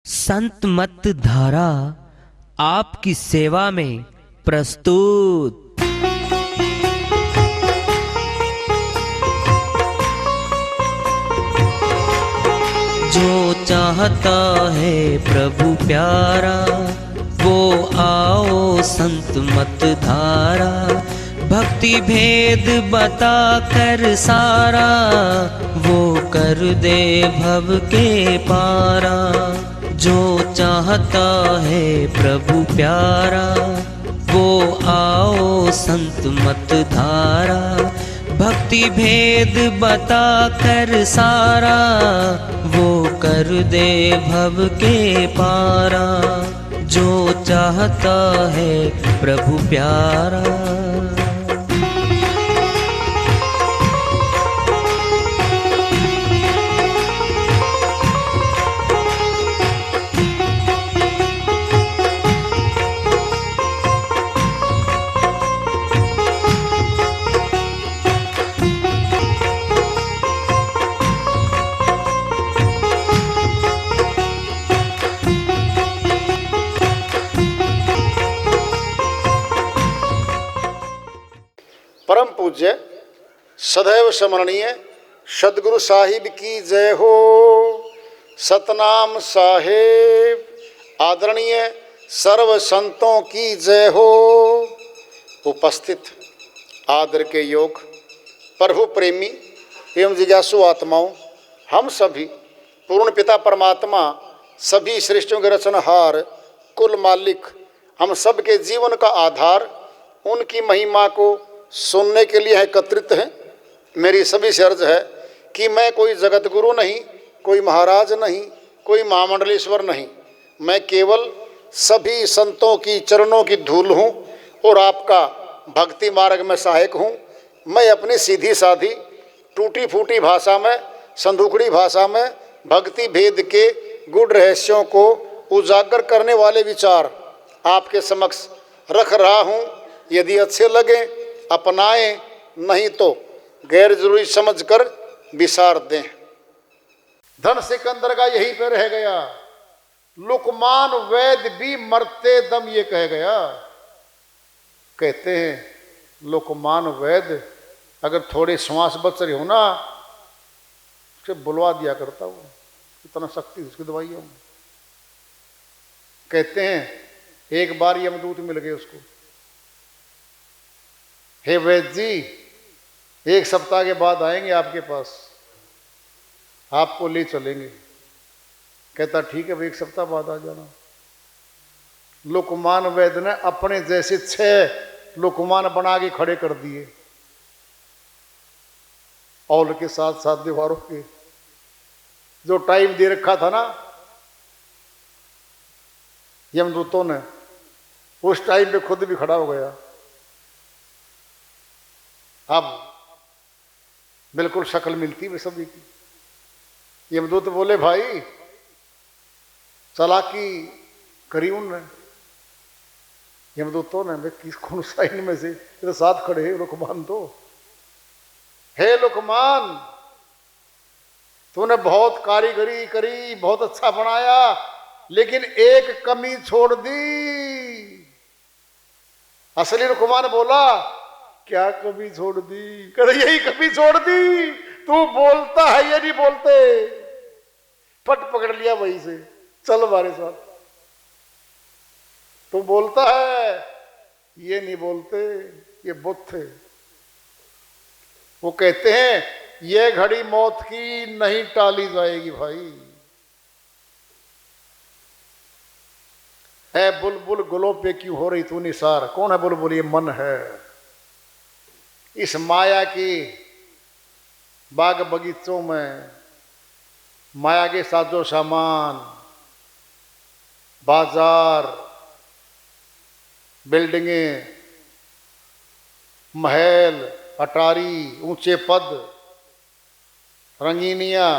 संत मत धारा आपकी सेवा में प्रस्तुत। जो चाहता है प्रभु प्यारा, वो आओ संत मत धारा। भक्ति भेद बता कर सारा, वो कर दे भव के पारा। जो चाहता है प्रभु प्यारा, वो आओ संत मत धारा। भक्ति भेद बता कर सारा, वो कर दे भव के पारा। जो चाहता है प्रभु प्यारा। परम पूज्य सदैव स्मरणीय सदगुरु साहिब की जय हो। सतनाम साहेब आदरणीय सर्व संतों की जय हो। उपस्थित आदर के योग प्रभु प्रेमी एवं जिज्ञासु आत्माओं, हम सभी पूर्ण पिता परमात्मा सभी सृष्टियों के रचनहार कुल मालिक, हम सब के जीवन का आधार, उनकी महिमा को सुनने के लिए एकत्रित हैं। मेरी सभी से अर्ज है कि मैं कोई जगत गुरु नहीं, कोई महाराज नहीं, कोई महामंडलेश्वर नहीं। मैं केवल सभी संतों की चरणों की धूल हूँ और आपका भक्ति मार्ग में सहायक हूँ। मैं अपनी सीधी साधी टूटी फूटी भाषा में, संदूकड़ी भाषा में भक्ति भेद के गूढ़ रहस्यों को उजागर करने वाले विचार आपके समक्ष रख रहा हूँ। यदि अच्छे लगे अपनाएं, नहीं तो गैर जरूरी समझकर विसार दें। धन सिकंदर का यहीं पे रह गया, लुकमान वैद भी मरते दम ये कह गया। कहते हैं लुकमान वैद अगर थोड़ी श्वास बच रही हो ना, उसे बुलवा दिया करता वो, इतना शक्ति उसकी दवाइयों में। कहते हैं एक बार यमदूत मिल गए उसको, हे वैद्य जी एक सप्ताह के बाद आएंगे आपके पास, आपको ले चलेंगे। कहता ठीक है भाई, एक सप्ताह बाद आ जाना। लुकमान वैद्य ने अपने जैसे 6 लुकमान बना के खड़े कर दिए, औल के साथ साथ दीवारों के। जो टाइम दे रखा था ना यमदूतों ने, उस टाइम पे खुद भी खड़ा हो गया। अब बिल्कुल शक्ल मिलती है सभी की। यमदूत बोले भाई चालाकी करी उनने, यमदूतों ने। मैं किस कौन सा इनमें से, तो साथ खड़े हैं लुकमान। तो हे लुकमान, तूने बहुत कारीगरी करी, बहुत अच्छा बनाया, लेकिन एक कमी छोड़ दी। असली लुकमान बोला क्या कमी छोड़ दी? कहते यही कमी छोड़ दी, तू बोलता है ये नहीं बोलते। पट पकड़ लिया वहीं से, चल हमारे साथ। तू बोलता है ये नहीं बोलते, ये बुत थे। वो कहते हैं ये घड़ी मौत की नहीं टाली जाएगी भाई। है बुलबुल गुलों पे क्यों हो रही तू निसार? कौन है बुलबुल? ये मन है। इस माया की बाग बगीचों में माया के साजो सामान, बाजार, बिल्डिंगें, महल, अटारी, ऊंचे पद, रंगीनियां,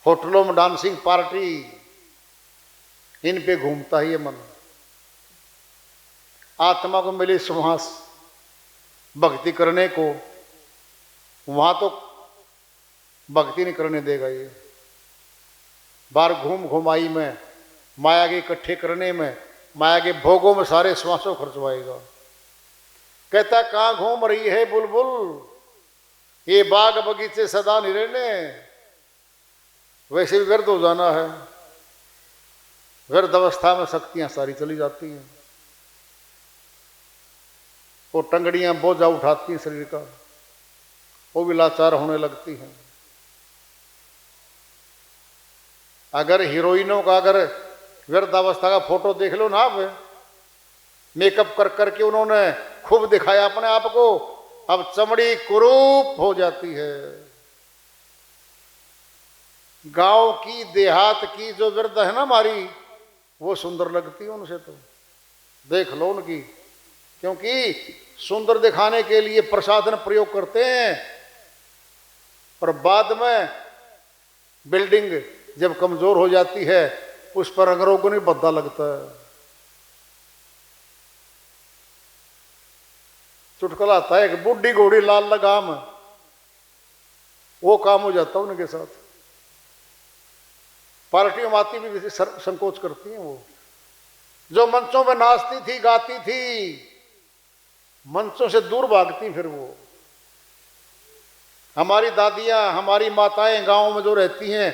होटलों में डांसिंग पार्टी, इन पे घूमता ही ये मन। आत्मा को मिली सुहास भक्ति करने को, वहां तो भक्ति नहीं करने देगा ये। बार घूम घुमाई में, माया के इकट्ठे करने में, माया के भोगों में सारे श्वासों खर्चवाएगा। कहता कहाँ घूम रही है बुलबुल, ये बाग बगीचे सदा निरने, वैसे भी व्यर्थ हो जाना है। व्यर्थ अवस्था में शक्तियां सारी चली जाती हैं, वो टंगड़ियां बोझा उठाती हैं शरीर का, वो भी लाचार होने लगती हैं। अगर हीरोइनों का अगर व्यर्थ अवस्था का फोटो देख लो ना आप, मेकअप कर करके उन्होंने खूब दिखाया अपने आप को, अब चमड़ी कुरूप हो जाती है। गांव की देहात की जो वृद्ध है ना हमारी, वो सुंदर लगती है उनसे, तो देख लो उनकी, क्योंकि सुंदर दिखाने के लिए प्रसाधन प्रयोग करते हैं, और बाद में बिल्डिंग जब कमजोर हो जाती है उस पर अंगरोगन बद्दा लगता है। चुटकुला आता है एक बुढ़ी घोड़ी लाल लगाम, वो काम हो जाता उनके साथ। पार्टियों में आती भी संकोच करती हैं वो, जो मंचों में नाचती थी गाती थी, मंचों से दूर भागती फिर वो। हमारी दादियां हमारी माताएं गांव में जो रहती हैं,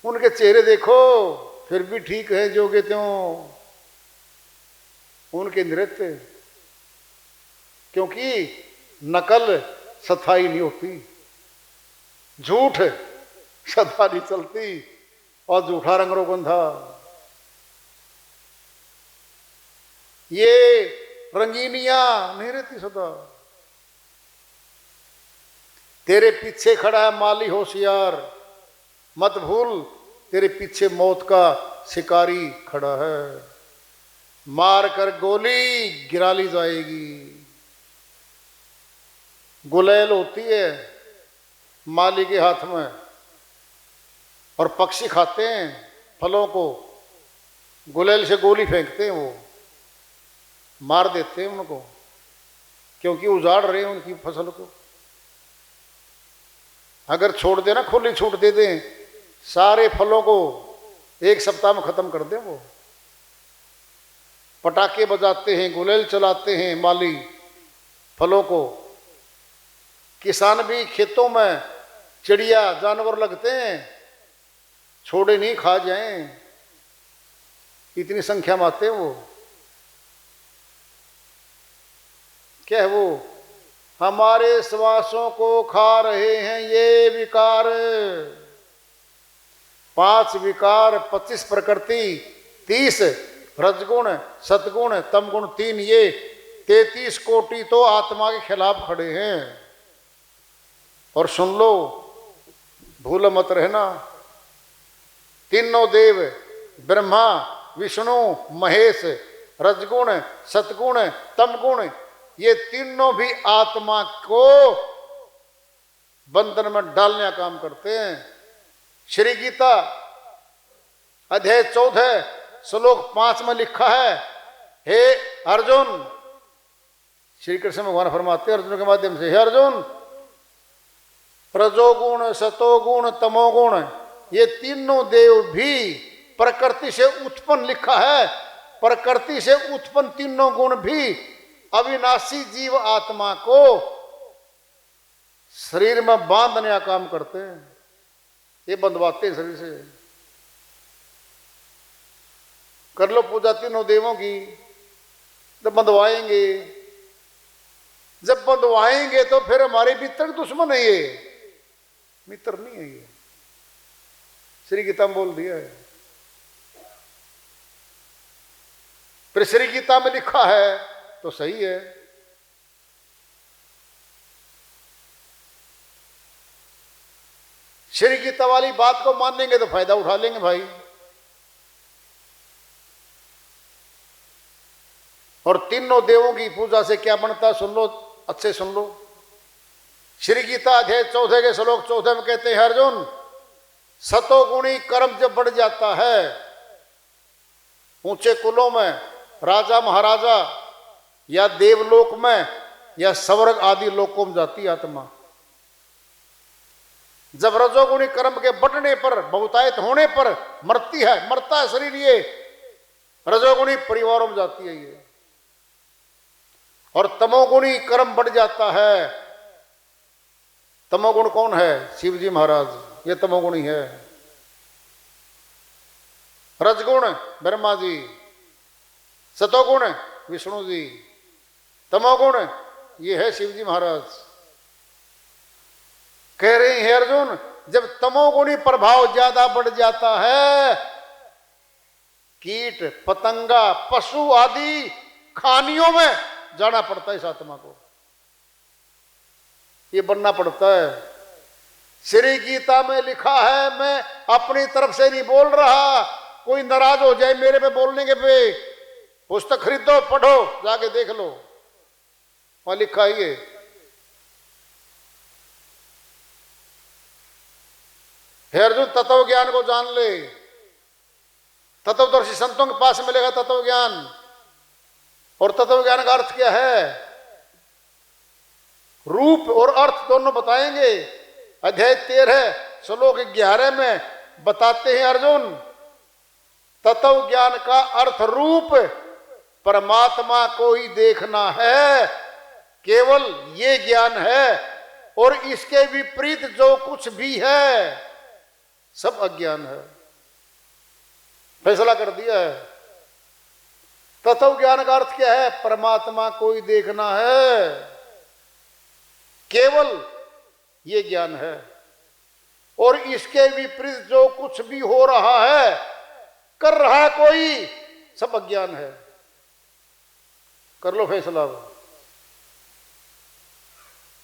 उनके चेहरे देखो फिर भी ठीक है जो के त्यों, उनके नृत्य, क्योंकि नकल सफाई नहीं होती, झूठ सदा नहीं चलती, और झूठा रंग रोगन था। ये रंगीनियां नहीं रहती सदा। तेरे पीछे खड़ा है माली होशियार, मत भूल तेरे पीछे मौत का शिकारी खड़ा है, मार कर गोली गिरा ली जाएगी। गुलेल होती है माली के हाथ में, और पक्षी खाते हैं फलों को, गुलेल से गोली फेंकते हैं, वो मार देते हैं उनको, क्योंकि उजाड़ रहे हैं उनकी फसल को। अगर छोड़ देना, खुली छूट दे दें, सारे फलों को एक सप्ताह में खत्म कर दें। वो पटाखे बजाते हैं, गुलेल चलाते हैं माली फलों को। किसान भी खेतों में चिड़िया जानवर लगते हैं, छोड़े नहीं खा जाएं, इतनी संख्या में आते हैं वो। क्या है वो? हमारे श्वासों को खा रहे हैं ये विकार, 5 विकार 25 प्रकृति, 30 रजगुण सतगुण तमगुण 3, ये 33 कोटि तो आत्मा के खिलाफ खड़े हैं। और सुन लो, भूल मत रहना, तीनों देव ब्रह्मा विष्णु महेश, रजगुण सतगुण तमगुण, ये तीनों भी आत्मा को बंधन में डालने का काम करते हैं। श्री गीता अध्याय 14 श्लोक 5 में लिखा है, हे अर्जुन, श्री कृष्ण भगवान फरमाते हैं अर्जुन के माध्यम से, हे अर्जुन, रजोगुण सतोगुण तमोगुण, ये तीनों देव भी प्रकृति से उत्पन्न, लिखा है प्रकृति से उत्पन्न तीनों गुण भी अविनाशी जीव आत्मा को शरीर में बांधने का काम करते हैं। ये बंधवाते हैं शरीर से। कर लो पूजा तीनों देवों की, जब बंधवाएंगे, जब बंधवाएंगे तो फिर हमारे भीतर दुश्मन है ये, मित्र नहीं है ये। श्री गीता में बोल दिया है। फिर श्री गीता में लिखा है तो सही है। श्री गीता वाली बात को मानेंगे तो फायदा उठा लेंगे भाई। और तीनों देवों की पूजा से क्या बनता है सुन लो, अच्छे सुन लो। श्री गीता अध्याय 14 के श्लोक 14 में कहते हैं, अर्जुन, सतोगुणी कर्म जब बढ़ जाता है, ऊंचे कुलों में राजा महाराजा या देवलोक में या स्वर्ग आदि लोकों में जाती आत्मा, जब रजोगुणी कर्म के बढ़ने पर, बहुतायत होने पर मरती है, मरता है शरीर, ये रजोगुणी परिवारों में जाती है ये, और तमोगुणी कर्म बढ़ जाता है। तमोगुण कौन है? शिव जी महाराज, ये तमोगुणी है। रजगुण ब्रह्मा जी, सतोगुण विष्णु जी, तमोगुण ये है शिव जी महाराज। कह रहे हैं अर्जुन, जब तमोगुणी प्रभाव ज्यादा बढ़ जाता है, कीट पतंगा पशु आदि खानियों में जाना पड़ता है इस आत्मा को, ये बनना पड़ता है। श्री गीता में लिखा है, मैं अपनी तरफ से नहीं बोल रहा, कोई नाराज हो जाए मेरे पे बोलने के पे, पुस्तक खरीदो पढ़ो, जाके देख लो, वहां लिखा है ये। हे अर्जुन, तत्व ज्ञान को जान ले। तत्वदर्शी संतों के पास मिलेगा तत्व ज्ञान। और तत्व ज्ञान का अर्थ क्या है? रूप और अर्थ दोनों बताएंगे। अध्याय 13 श्लोक 11 में बताते हैं अर्जुन, तत्व ज्ञान का अर्थ रूप परमात्मा को ही देखना है, केवल ये ज्ञान है, और इसके विपरीत जो कुछ भी है सब अज्ञान है। फैसला कर दिया है। तत्व ज्ञान का अर्थ क्या है? परमात्मा को ही देखना है, केवल ये ज्ञान है, और इसके विपरीत जो कुछ भी हो रहा है, कर रहा है कोई, सब अज्ञान है। कर लो फैसला।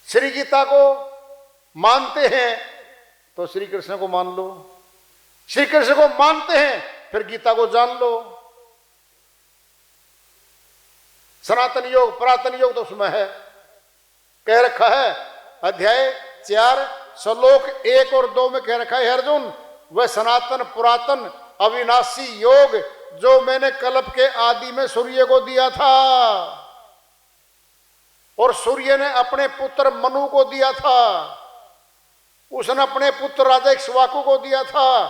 श्री गीता को मानते हैं तो श्री कृष्ण को मान लो, श्री कृष्ण को मानते हैं फिर गीता को जान लो। सनातन योग पुरातन योग तो उसमें है, कह रखा है अध्याय 4 श्लोक 1 और 2 में कह रखा है अर्जुन, वह सनातन पुरातन अविनाशी योग जो मैंने कल्प के आदि में सूर्य को दिया था, और सूर्य ने अपने पुत्र मनु को दिया था, उसने अपने पुत्र राजा इक्ष्वाकु को दिया था,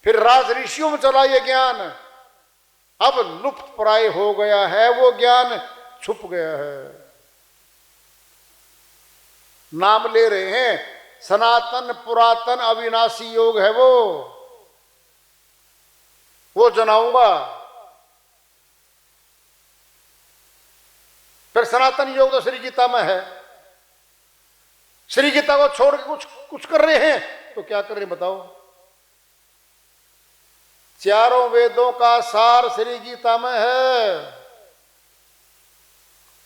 फिर राज ऋषियों में चला ये ज्ञान, अब लुप्त प्राय हो गया है, वो ज्ञान छुप गया है। नाम ले रहे हैं सनातन पुरातन अविनाशी योग है वो जनाऊंगा। फिर सनातन योग तो श्री गीता में है, श्री गीता को छोड़ के कुछ कर रहे हैं तो क्या कर रहे हैं बताओ? चारों वेदों का सार श्री गीता में है,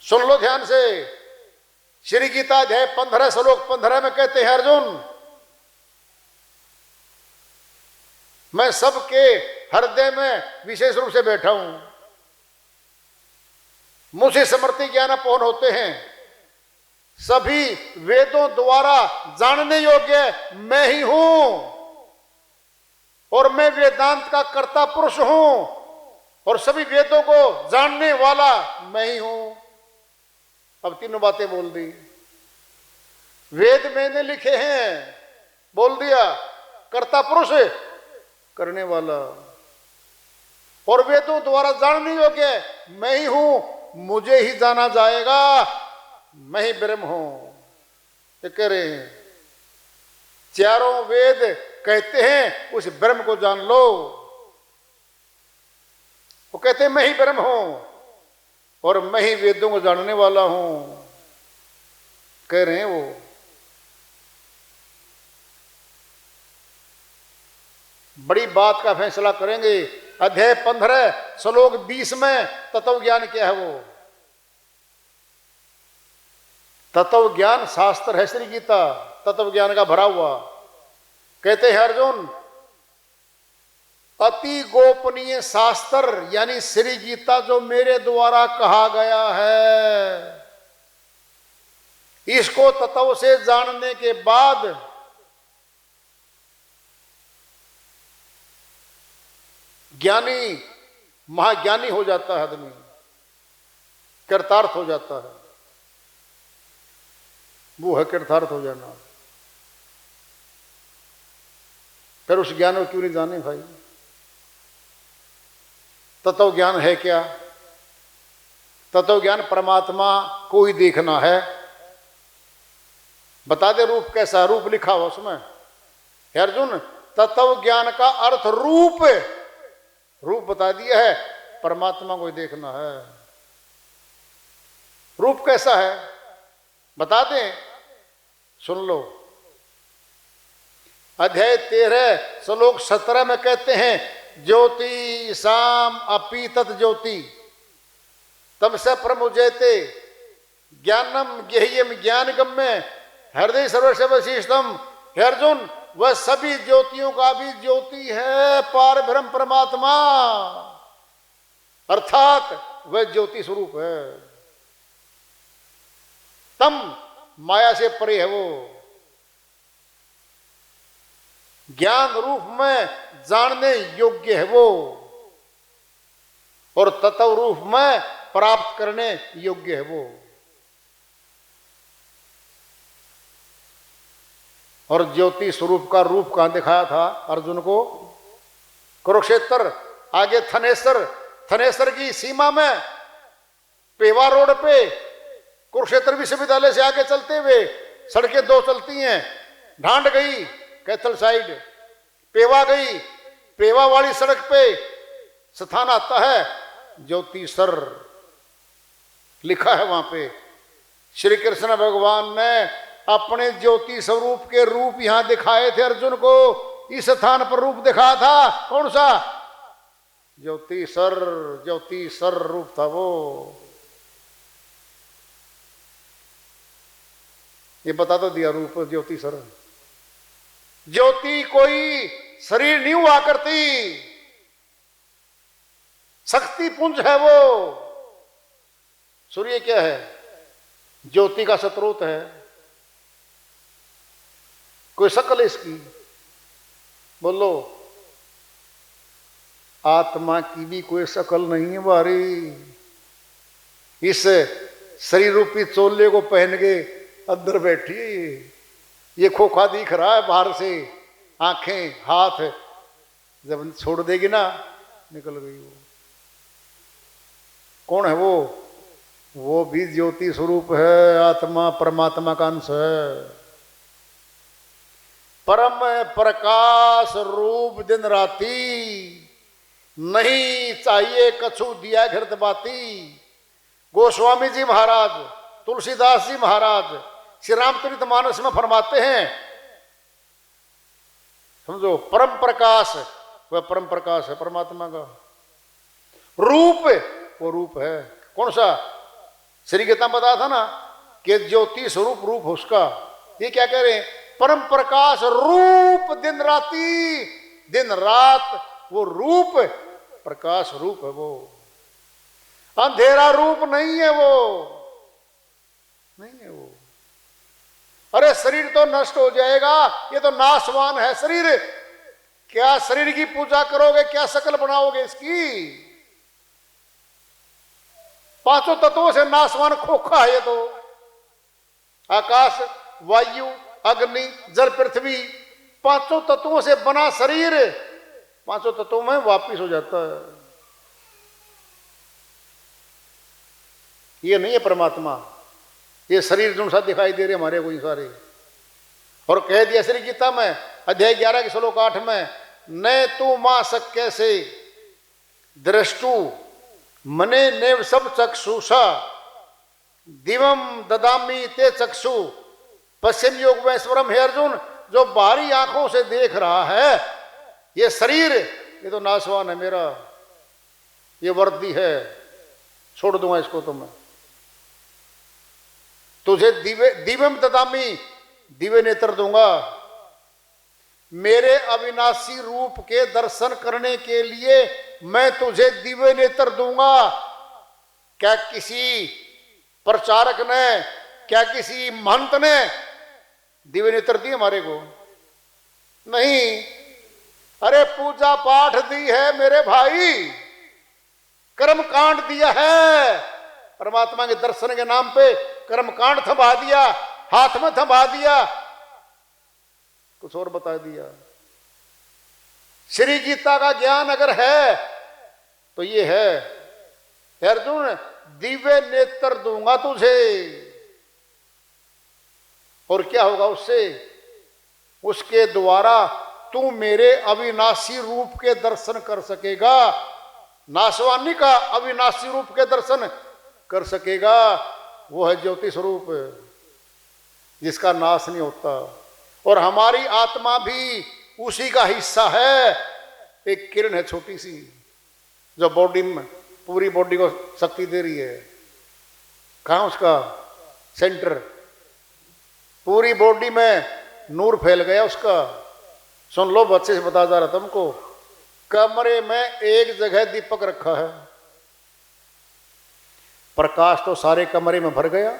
सुन लो ध्यान से। श्री गीता अध्याय 15 श्लोक 15 में कहते हैं अर्जुन, मैं सबके हृदय में विशेष रूप से बैठा हूं, मुझसे समर्थी ज्ञान अपोहन होते हैं, सभी वेदों द्वारा जानने योग्य मैं ही हूं, और मैं वेदांत का कर्ता पुरुष हूं, और सभी वेदों को जानने वाला मैं ही हूं। अब तीनों बातें बोल दी। वेद मैंने लिखे हैं, बोल दिया, कर्ता पुरुष करने वाला, और वेदों द्वारा जानने योग्य मैं ही हूं, मुझे ही जाना जाएगा, मैं ही ब्रह्म हूं। ये कह रहे हैं चारों वेद कहते हैं उस ब्रह्म को जान लो। वो कहते हैं मैं ही ब्रह्म हूं और मैं ही वेदों को जानने वाला हूं, कह रहे हैं वो। बड़ी बात का फैसला करेंगे। अध्याय 15 श्लोक 20 में तत्व ज्ञान क्या है? वो तत्व ज्ञान शास्त्र है, श्री गीता तत्व ज्ञान का भरा हुआ। कहते हैं अर्जुन, अति गोपनीय शास्त्र यानी श्री गीता जो मेरे द्वारा कहा गया है, इसको तत्व से जानने के बाद ज्ञानी महाज्ञानी हो जाता है, आदमी कृतार्थ हो जाता है। वो है कृतार्थ हो जाना। फिर उस ज्ञान को क्यों नहीं जाने भाई? तत्व ज्ञान है क्या? तत्व ज्ञान परमात्मा को ही देखना है। बता दे रूप कैसा? रूप लिखा हुआ उसमें। हे अर्जुन, तत्व ज्ञान का अर्थ रूप, रूप बता दिया है, परमात्मा को ही देखना है। रूप कैसा है बता दें, सुन लो। अध्याय 13 श्लोक 17 में कहते हैं, ज्योति शाम अपीतत ज्योति तमसा प्रमुजयते ज्ञानम गेह्यम ज्ञानगम्य हृदय सर्वस्व वशिष्ठम। हे अर्जुन, वह सभी ज्योतियों का भी ज्योति है पार ब्रह्म परमात्मा, अर्थात वह ज्योति स्वरूप है। तम माया से परे है वो, ज्ञान रूप में जानने योग्य है वो, और तत्व रूप में प्राप्त करने योग्य है वो। और ज्योति स्वरूप का रूप कहां दिखाया था अर्जुन को? कुरुक्षेत्र, आगे थनेसर, थनेसर की सीमा में पेवा रोड पे कुरुक्षेत्र विश्वविद्यालय से आगे चलते हुए सड़कें दो चलती हैं। ढांड गई कैथल साइड, पेवा गई, पेवा वाली सड़क पे स्थान आता है ज्योतिसर, लिखा है वहां पे। श्री कृष्ण भगवान ने अपने ज्योति स्वरूप के रूप यहां दिखाए थे अर्जुन को। इस स्थान पर रूप दिखाया था, कौन सा? ज्योतिसर, ज्योतिसर रूप था वो। ये बता तो दिया रूप ज्योतिसर। ज्योति कोई शरीर नहीं हुआ करती, शक्ति पुंज है वो। सूर्य क्या है? ज्योति का स्रोत है। कोई शक्ल है इसकी? बोलो। आत्मा की भी कोई शक्ल नहीं है भारी। इस शरीर रूपी चोले को पहन के अंदर बैठी, ये खोखा दिख रहा है बाहर से, आंखें हाथ जब छोड़ देगी ना निकल गई वो। कौन है वो? वो भी ज्योति स्वरूप है, आत्मा परमात्मा का अंश है। परम प्रकाश रूप दिन राती, नहीं चाहिए कछु दिया घृत बाती। गोस्वामी जी महाराज, तुलसीदास जी महाराज श्री रामचरित मानस में फरमाते हैं, समझो, परम प्रकाश, वह परम प्रकाश है परमात्मा का। रूप, वो रूप है। कौन सा? श्री गीता में बताया था ना कि ज्योति स्वरूप रूप उसका। ये क्या कह रहे हैं? परम प्रकाश रूप दिन राती, दिन रात वो रूप प्रकाश रूप है वो। अंधेरा रूप नहीं है वो, नहीं है वो। अरे शरीर तो नष्ट हो जाएगा, ये तो नाशवान है शरीर। क्या शरीर की पूजा करोगे? क्या शक्ल बनाओगे इसकी? पांचों तत्वों से नाशवान खोखा है ये तो। आकाश, वायु, अग्नि, जल, पृथ्वी, पांचों तत्वों से बना शरीर पांचों तत्वों में वापिस हो जाता है। ये नहीं है परमात्मा। ये शरीर जो सा दिखाई दे रहे हमारे कोई सारे। और कह दिया श्री गीता में अध्याय 11 के श्लोक 8 में, न तू मां शक्य से दृष्टु मने नेव सब चक्षुषा दिवम ददामी ते चक्षु पश्चिम योग में स्वरम। हे अर्जुन, जो बाहरी आंखों से देख रहा है ये शरीर, ये तो नाशवान है मेरा, ये वर्दी है, छोड़ दूंगा इसको तो मैं। तुझे दिव्यम ददामी, दिव्य नेत्र दूंगा। मेरे अविनाशी रूप के दर्शन करने के लिए मैं तुझे दिव्य नेत्र दूंगा। क्या किसी प्रचारक ने, क्या किसी महंत ने दिव्य नेत्र दिए हमारे को? नहीं। अरे पूजा पाठ दी है मेरे भाई, कर्म कांड दिया है परमात्मा के दर्शन के नाम पे। कर्म कांड थमा दिया, हाथ में थमा दिया, कुछ और बता दिया। श्री गीता का ज्ञान अगर है तो ये है, अर्जुन दिव्य नेत्र दूंगा तुझे। और क्या होगा उससे? उसके द्वारा तू मेरे अविनाशी रूप के दर्शन कर सकेगा। नाशवानी का अविनाशी रूप के दर्शन कर सकेगा। वो है ज्योति स्वरूप, जिसका नाश नहीं होता। और हमारी आत्मा भी उसी का हिस्सा है। एक किरण है छोटी सी, जो बॉडी में पूरी बॉडी को शक्ति दे रही है। कहाँ उसका सेंटर? पूरी बॉडी में नूर फैल गया उसका। सुन लो, बच्चे से बता जा रहा तुमको। कमरे में एक जगह दीपक रखा है, प्रकाश तो सारे कमरे में भर गया।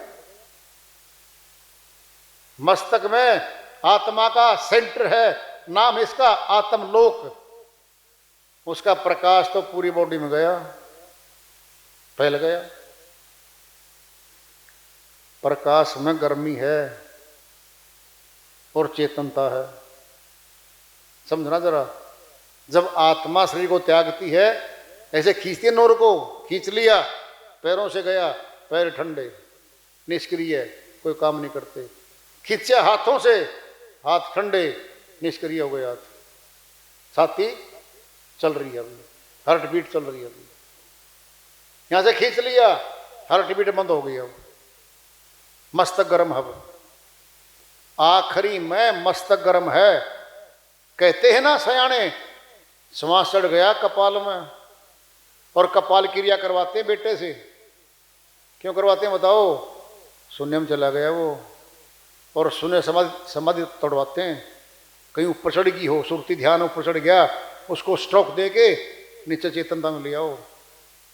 मस्तक में आत्मा का सेंटर है, नाम इसका आत्मलोक। उसका प्रकाश तो पूरी बॉडी में गया, फैल गया। प्रकाश में गर्मी है और चेतनता है। समझना जरा, जब आत्मा शरीर को त्यागती है, ऐसे खींचती है नूर को, खींच लिया, पैरों से गया, पैर ठंडे, निष्क्रिय, कोई काम नहीं करते। खींचा हाथों से, हाथ ठंडे, निष्क्रिय हो गए हाथ। छाती चल रही है अभी, हार्ट बीट चल रही है अभी। यहां से खींच लिया, हार्ट बीट बंद हो गई। अब मस्तक गर्म है, आखिरी में मस्तक गर्म है। कहते हैं ना सयाने, श्वास चढ़ गया कपाल में। और कपाल क्रिया करवाते हैं बेटे से। क्यों करवाते हैं बताओ? शून्य में चला गया वो, और शून्य समाधि तोड़वाते हैं। कहीं ऊपर चढ़ गई हो, सुरती ध्यान ऊपर चढ़ गया, उसको स्ट्रोक दे के नीचे चेतनता में ले आओ।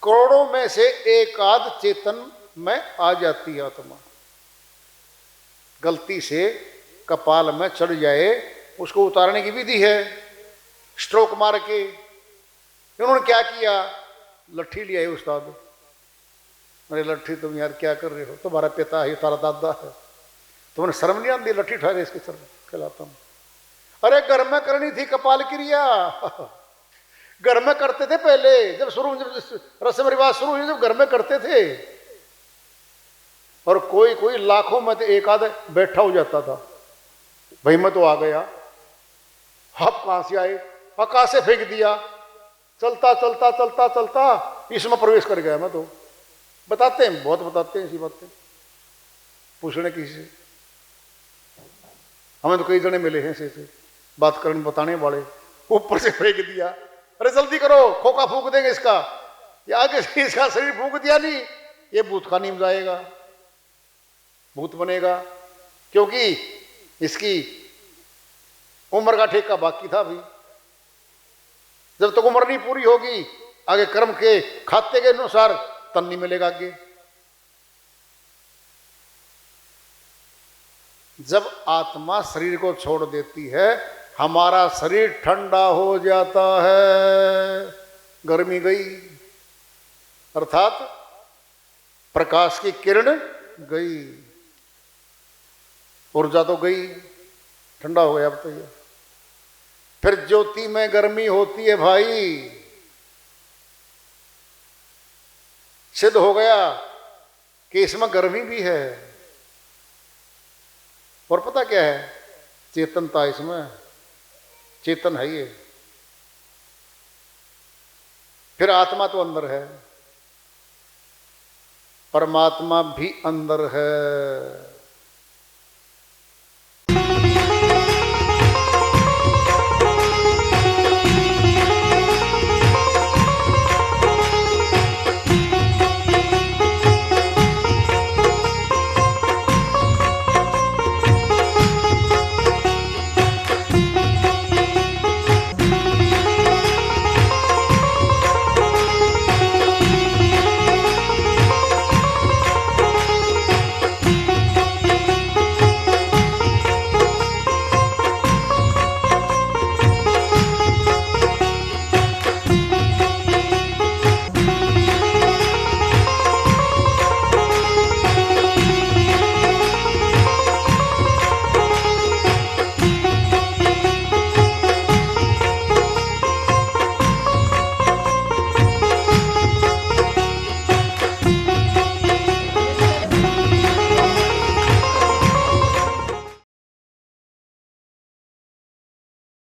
करोड़ों में से एक आध चेतन में आ जाती है आत्मा। गलती से कपाल में चढ़ जाए, उसको उतारने की विधि है, स्ट्रोक मार के। उन्होंने क्या किया? लट्ठी लिया है उस्ताद। अरे लट्ठी तुम यार क्या कर रहे हो? तुम्हारा पिता है, तुम्हारा दादा है, तुमने शर्म नहीं आती? लट्ठी उठा रहे इसके सर खिलाता हूं। अरे घर में करनी थी कपाल क्रिया, घर में करते थे पहले, जब रस्म रिवाज शुरू हुई, जब घर में करते थे। और कोई कोई लाखों में तो एक आध बैठा हो जाता था। भाई मैं तो आ गया, आप कहां से आए? आकाश से फेंक दिया, चलता चलता चलता चलता इसमें प्रवेश कर गया मैं तो। बताते हैं, बहुत बताते हैं ऐसी बातें, पूछने किसी से। हमें तो कई जने मिले हैं ऐसे बात करने बताने वाले। ऊपर से फेंक दिया, अरे जल्दी करो, खोखा फूंक देंगे इसका। या आगे से इसका शरीर फूंक दिया नहीं, ये भूतखानी में जाएगा, भूत बनेगा। क्योंकि इसकी उम्र का ठेका बाकी था अभी। जब तक उम्र नहीं पूरी होगी, आगे कर्म के खाते के अनुसार तन नहीं मिलेगा आगे। जब आत्मा शरीर को छोड़ देती है, हमारा शरीर ठंडा हो जाता है। गर्मी गई, अर्थात प्रकाश की किरण गई, ऊर्जा तो गई, ठंडा हो गया अब तो ये। फिर ज्योति में गर्मी होती है भाई। सिद्ध हो गया कि इसमें गर्मी भी है। और पता क्या है? चेतनता इसमें, चेतन है ये। फिर आत्मा तो अंदर है, परमात्मा भी अंदर है।